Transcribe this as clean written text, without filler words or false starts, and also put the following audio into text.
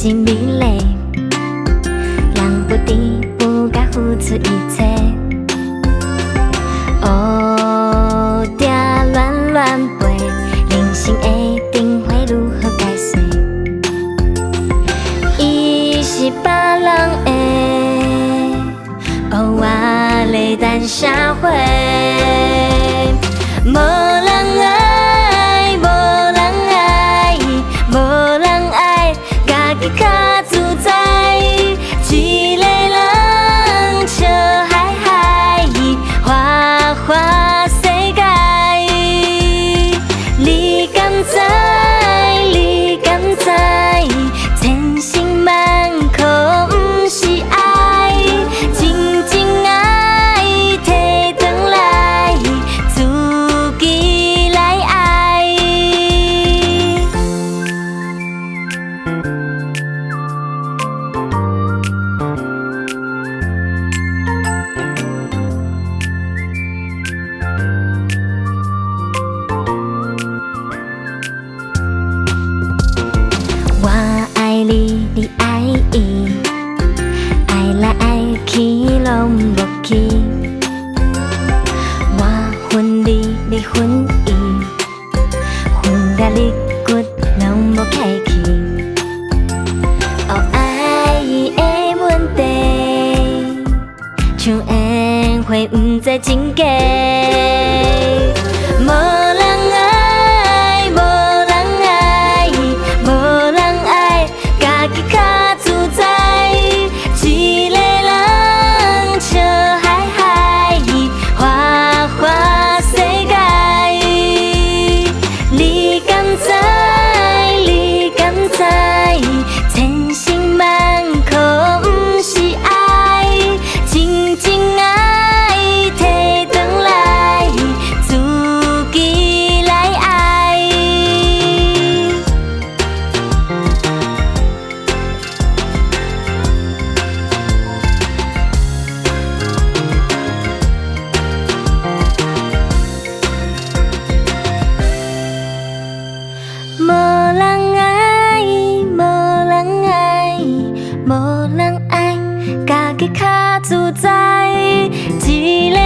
真美丽，人不知不觉付出一切。乌蝶乱乱飞，人生一定会如何解释？伊是别人的，哦，我咧等社会。无人爱，无人爱，无人爱，家己较自在。一个人笑嗨嗨，花花世界。你敢知？你敢知？千辛万苦不是爱，真正爱摕转来，自己来爱。我爱你，你爱伊，爱来爱去拢无去。我分你，你分伊，分甲你骨拢无开去。哦，爱伊的问题，像烟花不知真假。无人爱，无人爱，无人爱，家己较自在。一个人笑嗨嗨，花花世界。你敢知？你敢知？千辛万苦不是爱，真正爱摕转来，自己来爱。无人爱，无人爱，无人爱，家己较自在。一个